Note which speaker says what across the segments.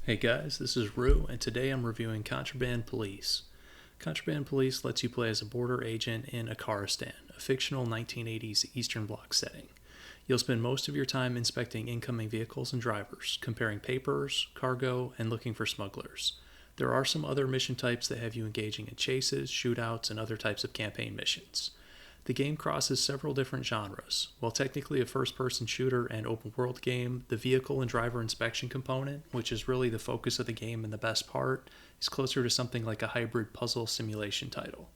Speaker 1: Hey guys, this is Rooo, and today I'm reviewing Contraband Police. Contraband Police lets you play as a border agent in Afghanistan, a fictional 1980s Eastern Bloc setting. You'll spend most of your time inspecting incoming vehicles and drivers, comparing papers, cargo, and looking for smugglers. There are some other mission types that have you engaging in chases, shootouts, and other types of campaign missions. The game crosses several different genres. While technically a first-person shooter and open-world game, the vehicle and driver inspection component, which is really the focus of the game and the best part, is closer to something like a hybrid puzzle simulation title.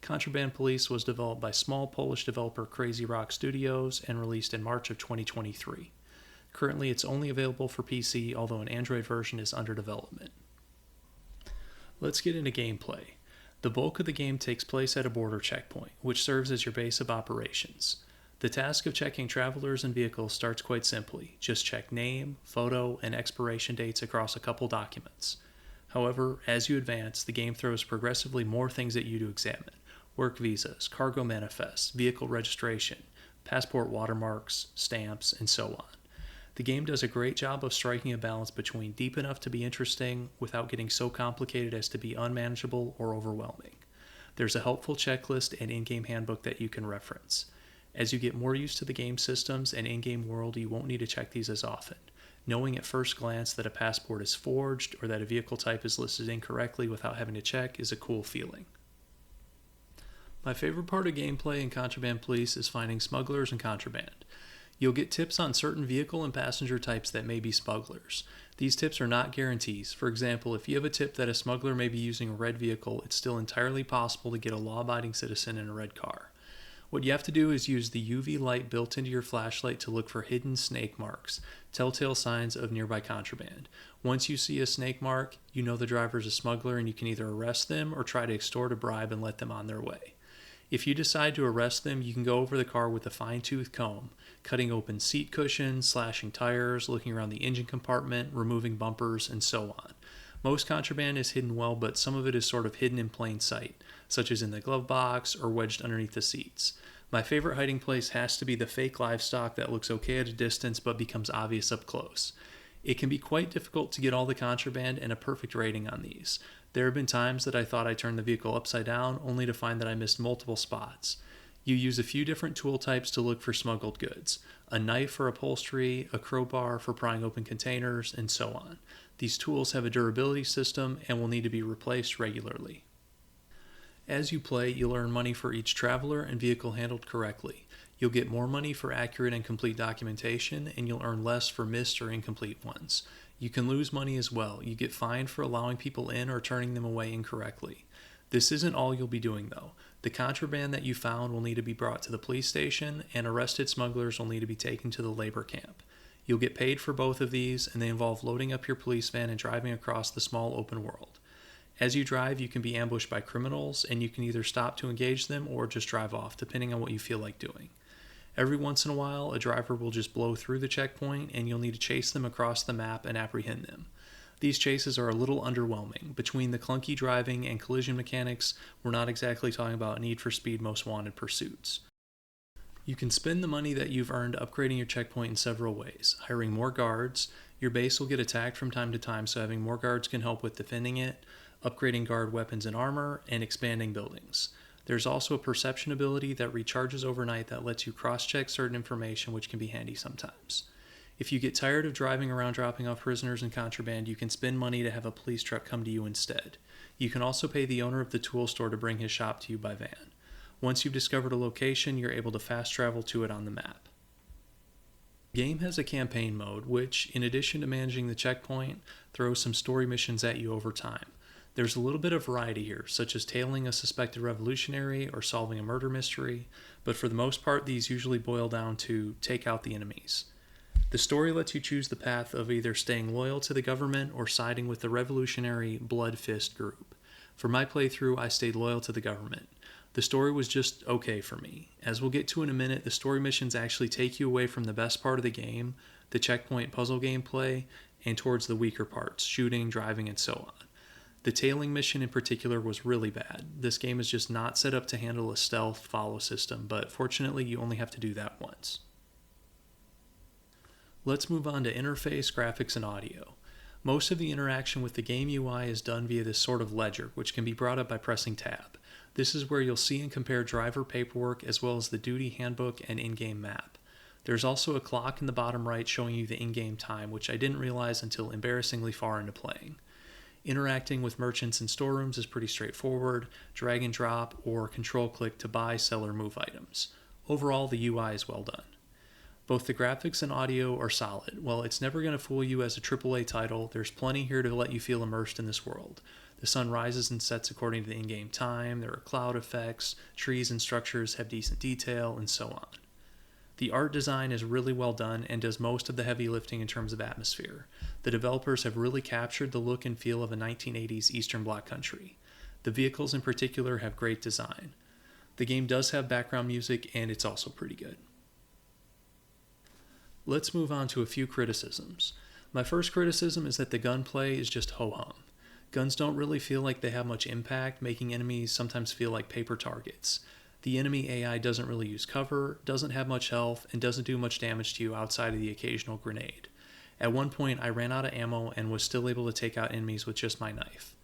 Speaker 1: Contraband Police was developed by small Polish developer Crazy Rock Studios and released in March of 2023. Currently, it's only available for PC, although an Android version is under development. Let's get into gameplay. The bulk of the game takes place at a border checkpoint, which serves as your base of operations. The task of checking travelers and vehicles starts quite simply. Just check name, photo, and expiration dates across a couple documents. However, as you advance, the game throws progressively more things at you to examine. Work visas, cargo manifests, vehicle registration, passport watermarks, stamps, and so on. The game does a great job of striking a balance between deep enough to be interesting without getting so complicated as to be unmanageable or overwhelming. There's a helpful checklist and in-game handbook that you can reference. As you get more used to the game systems and in-game world, you won't need to check these as often. Knowing at first glance that a passport is forged or that a vehicle type is listed incorrectly without having to check is a cool feeling. My favorite part of gameplay in Contraband Police is finding smugglers and contraband. You'll get tips on certain vehicle and passenger types that may be smugglers. These tips are not guarantees. For example, if you have a tip that a smuggler may be using a red vehicle, it's still entirely possible to get a law-abiding citizen in a red car. What you have to do is use the UV light built into your flashlight to look for hidden snake marks, telltale signs of nearby contraband. Once you see a snake mark, you know the driver is a smuggler and you can either arrest them or try to extort a bribe and let them on their way. If you decide to arrest them, you can go over the car with a fine-tooth comb, cutting open seat cushions, slashing tires, looking around the engine compartment, removing bumpers, and so on. Most contraband is hidden well, but some of it is sort of hidden in plain sight, such as in the glove box or wedged underneath the seats. My favorite hiding place has to be the fake livestock that looks okay at a distance but becomes obvious up close. It can be quite difficult to get all the contraband and a perfect rating on these. There have been times that I thought I turned the vehicle upside down, only to find that I missed multiple spots. You use a few different tool types to look for smuggled goods. A knife for upholstery, a crowbar for prying open containers, and so on. These tools have a durability system and will need to be replaced regularly. As you play, you'll earn money for each traveler and vehicle handled correctly. You'll get more money for accurate and complete documentation, and you'll earn less for missed or incomplete ones. You can lose money as well. You get fined for allowing people in or turning them away incorrectly. This isn't all you'll be doing though. The contraband that you found will need to be brought to the police station, and arrested smugglers will need to be taken to the labor camp. You'll get paid for both of these, and they involve loading up your police van and driving across the small open world. As you drive, you can be ambushed by criminals, and you can either stop to engage them or just drive off, depending on what you feel like doing. Every once in a while, a driver will just blow through the checkpoint, and you'll need to chase them across the map and apprehend them. These chases are a little underwhelming. Between the clunky driving and collision mechanics, we're not exactly talking about Need for Speed Most Wanted pursuits. You can spend the money that you've earned upgrading your checkpoint in several ways. Hiring more guards, your base will get attacked from time to time, so having more guards can help with defending it, upgrading guard weapons and armor, and expanding buildings. There's also a perception ability that recharges overnight that lets you cross-check certain information, which can be handy sometimes. If you get tired of driving around dropping off prisoners and contraband, you can spend money to have a police truck come to you instead. You can also pay the owner of the tool store to bring his shop to you by van. Once you've discovered a location, you're able to fast travel to it on the map. The game has a campaign mode, which, in addition to managing the checkpoint, throws some story missions at you over time. There's a little bit of variety here, such as tailing a suspected revolutionary or solving a murder mystery, but for the most part these usually boil down to take out the enemies. The story lets you choose the path of either staying loyal to the government or siding with the revolutionary Blood Fist group. For my playthrough, I stayed loyal to the government. The story was just okay for me. As we'll get to in a minute, the story missions actually take you away from the best part of the game, the checkpoint puzzle gameplay, and towards the weaker parts, shooting, driving, and so on. The tailing mission in particular was really bad. This game is just not set up to handle a stealth follow system, but fortunately you only have to do that once. Let's move on to interface, graphics, and audio. Most of the interaction with the game UI is done via this sort of ledger, which can be brought up by pressing tab. This is where you'll see and compare driver paperwork as well as the duty handbook and in-game map. There's also a clock in the bottom right showing you the in-game time, which I didn't realize until embarrassingly far into playing. Interacting with merchants and storerooms is pretty straightforward, drag and drop or control click to buy, sell, or move items. Overall, the UI is well done. Both the graphics and audio are solid. While it's never going to fool you as a AAA title, there's plenty here to let you feel immersed in this world. The sun rises and sets according to the in-game time, there are cloud effects, trees and structures have decent detail, and so on. The art design is really well done and does most of the heavy lifting in terms of atmosphere. The developers have really captured the look and feel of a 1980s Eastern Bloc country. The vehicles in particular have great design. The game does have background music and it's also pretty good. Let's move on to a few criticisms. My first criticism is that the gunplay is just ho-hum. Guns don't really feel like they have much impact, making enemies sometimes feel like paper targets. The enemy AI doesn't really use cover, doesn't have much health, and doesn't do much damage to you outside of the occasional grenade. At one point, I ran out of ammo and was still able to take out enemies with just my knife.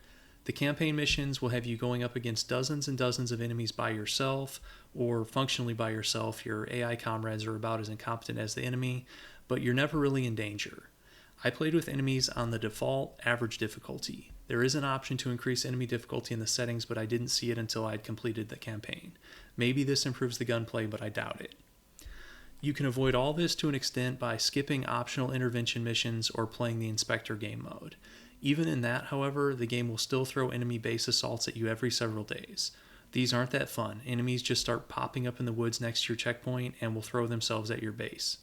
Speaker 1: The campaign missions will have you going up against dozens and dozens of enemies by yourself, or functionally by yourself. Your AI comrades are about as incompetent as the enemy, but you're never really in danger. I played with enemies on the default average difficulty. There is an option to increase enemy difficulty in the settings, but I didn't see it until I'd completed the campaign. Maybe this improves the gunplay, but I doubt it. You can avoid all this to an extent by skipping optional intervention missions or playing the inspector game mode. Even in that, however, the game will still throw enemy base assaults at you every several days. These aren't that fun. Enemies just start popping up in the woods next to your checkpoint and will throw themselves at your base.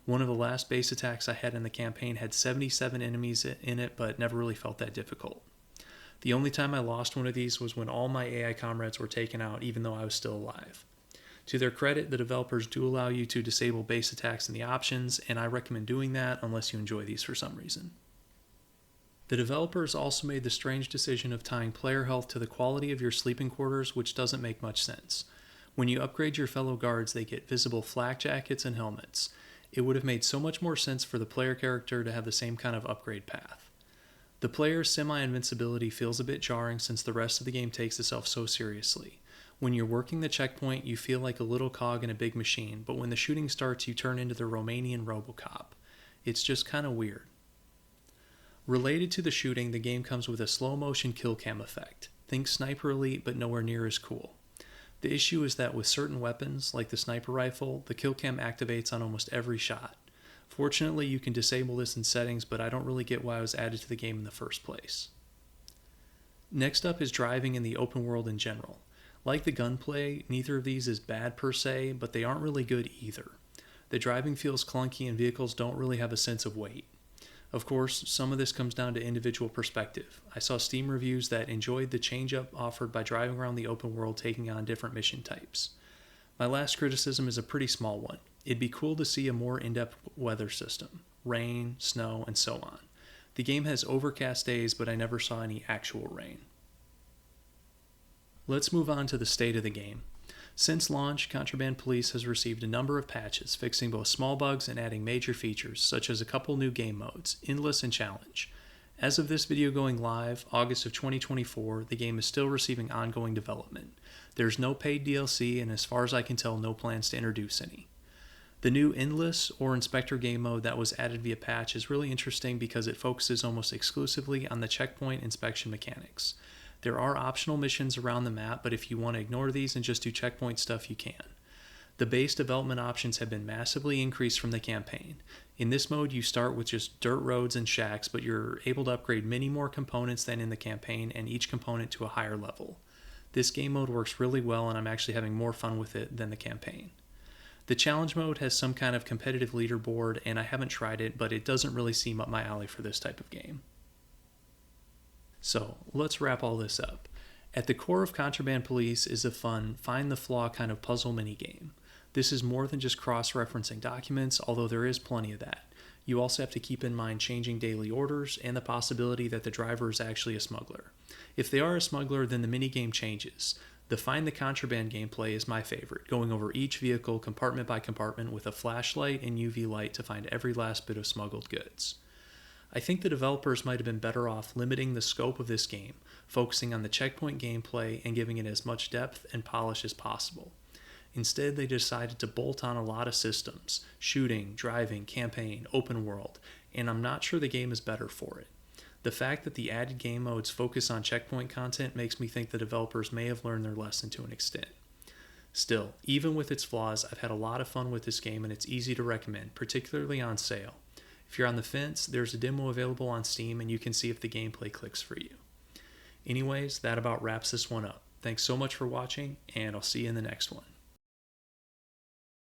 Speaker 1: One of the last base attacks I had in the campaign had 77 enemies in it, but never really felt that difficult. The only time I lost one of these was when all my AI comrades were taken out, even though I was still alive. To their credit, the developers do allow you to disable base attacks in the options, and I recommend doing that unless you enjoy these for some reason. The developers also made the strange decision of tying player health to the quality of your sleeping quarters, which doesn't make much sense. When you upgrade your fellow guards, they get visible flak jackets and helmets. It would have made so much more sense for the player character to have the same kind of upgrade path. The player's semi-invincibility feels a bit jarring since the rest of the game takes itself so seriously. When you're working the checkpoint, you feel like a little cog in a big machine, but when the shooting starts, you turn into the Romanian Robocop. It's just kind of weird. Related to the shooting, the game comes with a slow-motion kill cam effect. Think Sniper Elite, but nowhere near as cool. The issue is that with certain weapons, like the sniper rifle, the kill cam activates on almost every shot. Fortunately, you can disable this in settings, but I don't really get why it was added to the game in the first place. Next up is driving in the open world in general. Like the gunplay, neither of these is bad per se, but they aren't really good either. The driving feels clunky and vehicles don't really have a sense of weight. Of course, some of this comes down to individual perspective. I saw Steam reviews that enjoyed the change-up offered by driving around the open world taking on different mission types. My last criticism is a pretty small one. It'd be cool to see a more in-depth weather system. Rain, snow, and so on. The game has overcast days, but I never saw any actual rain. Let's move on to the state of the game. Since launch, Contraband Police has received a number of patches, fixing both small bugs and adding major features, such as a couple new game modes, Endless and Challenge. As of this video going live, August of 2024, the game is still receiving ongoing development. There's no paid DLC, and as far as I can tell, no plans to introduce any. The new Endless or Inspector game mode that was added via patch is really interesting because it focuses almost exclusively on the checkpoint inspection mechanics. There are optional missions around the map, but if you want to ignore these and just do checkpoint stuff, you can. The base development options have been massively increased from the campaign. In this mode, you start with just dirt roads and shacks, but you're able to upgrade many more components than in the campaign, and each component to a higher level. This game mode works really well, and I'm actually having more fun with it than the campaign. The challenge mode has some kind of competitive leaderboard, and I haven't tried it, but it doesn't really seem up my alley for this type of game. So, let's wrap all this up. At the core of Contraband Police is a fun, find the flaw kind of puzzle minigame. This is more than just cross-referencing documents, although there is plenty of that. You also have to keep in mind changing daily orders and the possibility that the driver is actually a smuggler. If they are a smuggler, then the minigame changes. The Find the Contraband gameplay is my favorite, going over each vehicle compartment by compartment with a flashlight and UV light to find every last bit of smuggled goods. I think the developers might have been better off limiting the scope of this game, focusing on the checkpoint gameplay and giving it as much depth and polish as possible. Instead, they decided to bolt on a lot of systems: shooting, driving, campaign, open world, and I'm not sure the game is better for it. The fact that the added game modes focus on checkpoint content makes me think the developers may have learned their lesson to an extent. Still, even with its flaws, I've had a lot of fun with this game and it's easy to recommend, particularly on sale. If you're on the fence, there's a demo available on Steam and you can see if the gameplay clicks for you. Anyways, that about wraps this one up. Thanks so much for watching, and I'll see you in the next one.